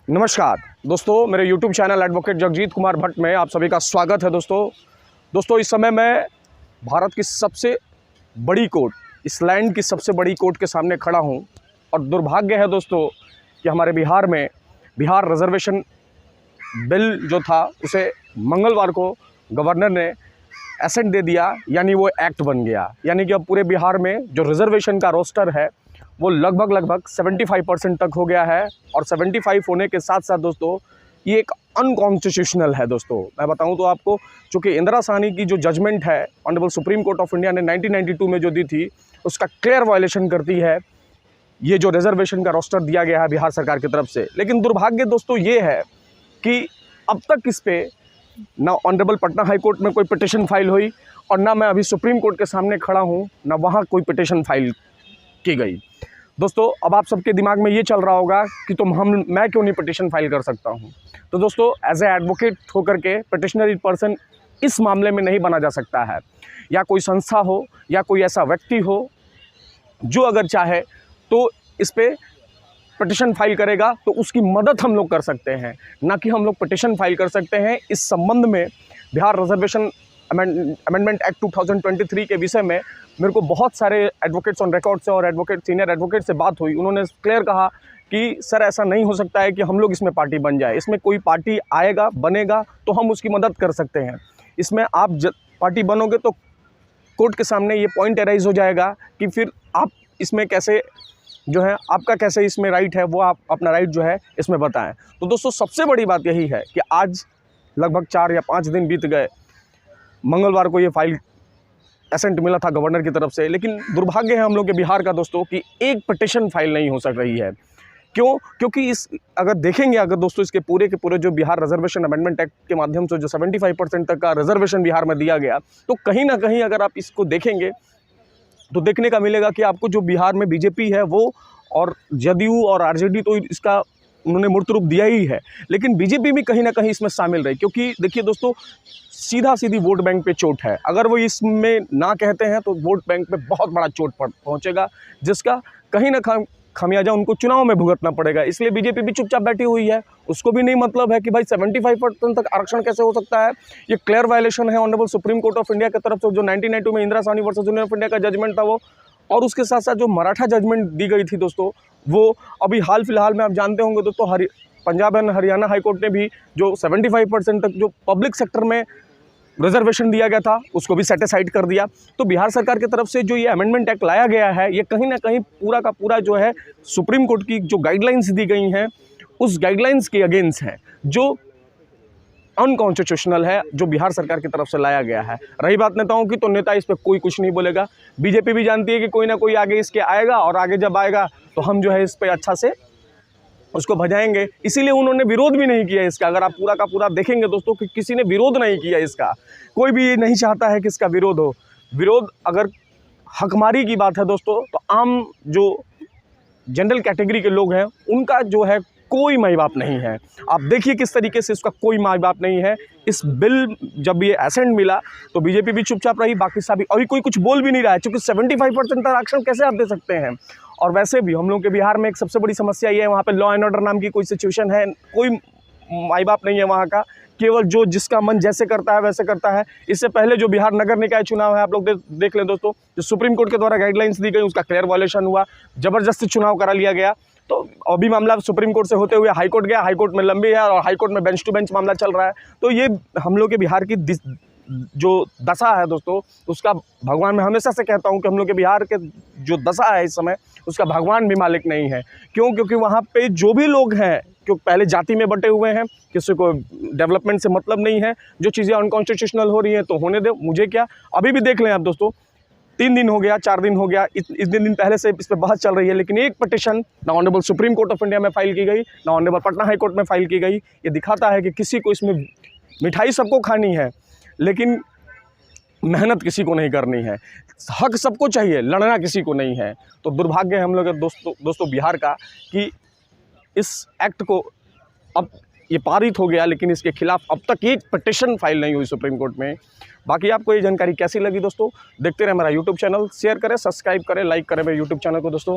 नमस्कार दोस्तों, मेरे YouTube channel advocate Jagjit Kumar Bhatt में आप सभी का स्वागत है। दोस्तों इस समय मैं भारत की सबसे बड़ी कोर्ट, इस लैंड की सबसे बड़ी कोर्ट के सामने खड़ा हूं और दुर्भाग्य है दोस्तों कि हमारे बिहार में बिहार रिजर्वेशन बिल जो था उसे मंगलवार को गवर्नर ने एसेंट दे दिया, यानी वो एक्ट बन गया। यानी कि अब पूरे बिहार में जो रिजर्वेशन का रोस्टर है वो लगभग 75% तक हो गया है। और 75 होने के साथ साथ दोस्तों ये एक अनकॉन्स्टिट्यूशनल है। दोस्तों मैं बताऊं तो आपको, चूँकि इंदिरा साहनी की जो जजमेंट है honourable supreme court of India ने 1992 में जो दी थी, उसका क्लियर वायलेशन करती है ये जो रिजर्वेशन का रोस्टर दिया गया है बिहार सरकार की तरफ से। लेकिन दुर्भाग्य दोस्तों ये है कि अब तक इस पर ना ऑनरेबल पटना हाई कोर्ट में कोई पिटिशन फाइल हुई और ना मैं अभी सुप्रीम कोर्ट के सामने खड़ा हूँ, ना वहाँ कोई पिटिशन फाइल की गई। दोस्तों अब आप सबके दिमाग में ये चल रहा होगा कि मैं क्यों नहीं पिटिशन फाइल कर सकता हूँ। तो दोस्तों एज ए एडवोकेट होकर के पिटिशनरी पर्सन इस मामले में नहीं बना जा सकता है, या कोई संस्था हो या कोई ऐसा व्यक्ति हो जो अगर चाहे तो इस पर पिटिशन फाइल करेगा तो उसकी मदद हम लोग कर सकते हैं, ना कि हम लोग पिटिशन फाइल कर सकते हैं। इस संबंध में बिहार रिजर्वेशन अमेंडमेंट एक्ट 2023 के विषय में मेरे को बहुत सारे एडवोकेट्स ऑन रिकॉर्ड से और सीनियर एडवोकेट से बात हुई। उन्होंने क्लियर कहा कि सर ऐसा नहीं हो सकता है कि हम लोग इसमें पार्टी बन जाए। इसमें कोई पार्टी आएगा बनेगा तो हम उसकी मदद कर सकते हैं। इसमें आप पार्टी बनोगे तो कोर्ट के सामने ये पॉइंट एराइज हो जाएगा कि फिर आप इसमें कैसे जो है आपका कैसे इसमें राइट है, वो आप अपना राइट जो है इसमें बताएं। तो दोस्तों सबसे बड़ी बात यही है कि आज लगभग 4 या 5 दिन बीत गए, मंगलवार को ये फाइल एसेंट मिला था गवर्नर की तरफ से। लेकिन दुर्भाग्य है हम लोग के बिहार का दोस्तों कि एक पिटिशन फाइल नहीं हो सक रही है। क्यों? क्योंकि अगर देखेंगे दोस्तों इसके पूरे के पूरे जो बिहार रिजर्वेशन अमेंडमेंट एक्ट के माध्यम से जो 75% तक का रिजर्वेशन बिहार में दिया गया, तो कहीं ना कहीं अगर आप इसको देखेंगे तो देखने का मिलेगा कि आपको जो बिहार में बीजेपी है वो और जदयू और आरजेडी तो इसका उन्होंने मूर्त रूप दिया ही है, लेकिन बीजेपी भी कहीं ना कहीं इसमें शामिल रही। क्योंकि देखिए दोस्तों सीधी वोट बैंक पे चोट है। अगर वो इसमें ना कहते हैं तो वोट बैंक पे बहुत बड़ा चोट पहुंचेगा, जिसका कहीं ना खामियाजा उनको चुनाव में भुगतना पड़ेगा। इसलिए बीजेपी भी चुपचाप बैठी हुई है। उसको भी नहीं मतलब है कि भाई 75% तक आरक्षण कैसे हो सकता है। ये क्लियर वायलेशन है honourable supreme court of India की तरफ से, जो 1992 में Indira Sahni versus union of India का जजमेंट था वो, और उसके साथ साथ जो मराठा जजमेंट दी गई थी दोस्तों, वो अभी हाल फिलहाल में आप जानते होंगे दोस्तों पंजाब एंड हरियाणा हाईकोर्ट ने भी जो 75% तक जो पब्लिक सेक्टर में रिजर्वेशन दिया गया था उसको भी सेटिसाइड कर दिया। तो बिहार सरकार की तरफ से जो ये अमेंडमेंट एक्ट लाया गया है, ये कहीं ना कहीं पूरा का पूरा जो है सुप्रीम कोर्ट की जो गाइडलाइंस दी गई हैं उस गाइडलाइंस के अगेंस्ट है, जो अनकॉन्स्टिट्यूशनल है, जो बिहार सरकार की तरफ से लाया गया है। रही बात नेताओं की, तो नेता इस पर कोई कुछ नहीं बोलेगा। बीजेपी भी जानती है कि कोई ना कोई आगे इसके आएगा, और आगे जब आएगा तो हम जो है इस पर अच्छा से उसको भजाएंगे। इसीलिए उन्होंने विरोध भी नहीं किया इसका। अगर आप पूरा का पूरा देखेंगे दोस्तों कि किसी ने विरोध नहीं किया इसका, कोई भी नहीं चाहता है कि इसका विरोध हो। विरोध अगर हकमारी की बात है दोस्तों, तो आम जो जनरल कैटेगरी के लोग हैं उनका जो है कोई माई बाप नहीं है। आप देखिए किस तरीके से इसका कोई माई बाप नहीं है। इस बिल जब ये एसेंट मिला तो बीजेपी भी चुपचाप रही, बाकी सभी अभी कोई कुछ बोल भी नहीं रहा है, क्योंकि 75% आरक्षण कैसे आप दे सकते हैं। और वैसे भी हम लोग के बिहार में एक सबसे बड़ी समस्या ये है, वहाँ पे लॉ एंड ऑर्डर नाम की कोई सिचुएशन है, कोई माई बाप नहीं है वहाँ का। केवल जो जिसका मन जैसे करता है वैसे करता है। इससे पहले जो बिहार नगर निकाय चुनाव है, आप लोग देख लें दोस्तों, जो सुप्रीम कोर्ट के द्वारा गाइडलाइंस दी गई उसका क्लियर वायलेशन हुआ, जबरदस्ती चुनाव करा लिया गया। तो अभी मामला सुप्रीम कोर्ट से होते हुए हाई कोर्ट गया, हाई कोर्ट में लंबी है और हाई कोर्ट में बेंच टू बेंच मामला चल रहा है। तो ये हम लोग के बिहार की जो दशा है दोस्तों, उसका भगवान, मैं हमेशा से कहता हूं कि हम लोग के बिहार के जो दशा है इस समय, उसका भगवान भी मालिक नहीं है। क्यों? क्योंकि वहाँ पे जो भी लोग हैं, क्योंकि पहले जाति में बटे हुए हैं, किसी को डेवलपमेंट से मतलब नहीं है। जो चीज़ें अनकॉन्स्टिट्यूशनल हो रही हैं तो होने दे, मुझे क्या। अभी भी देख लें आप दोस्तों, 3 दिन हो गया, 4 दिन हो गया, इस दिन पहले से इस पर बहस चल रही है, लेकिन एक पिटिशन ना honourable supreme court of India में फाइल की गई, ना ऑनरेबल पटना हाई कोर्ट में फाइल की गई। ये दिखाता है कि किसी को इसमें मिठाई सबको खानी है, लेकिन मेहनत किसी को नहीं करनी है। हक सबको चाहिए, लड़ना किसी को नहीं है। तो दुर्भाग्य है हम लोग दोस्तों बिहार का कि इस एक्ट को अब ये पारित हो गया, लेकिन इसके खिलाफ अब तक एक पिटिशन फाइल नहीं हुई सुप्रीम कोर्ट में। बाकी आपको ये जानकारी कैसी लगी दोस्तों? देखते रहे मेरा यूट्यूब चैनल, शेयर करें, सब्सक्राइब करें, लाइक करें मेरे यूट्यूब चैनल को दोस्तों।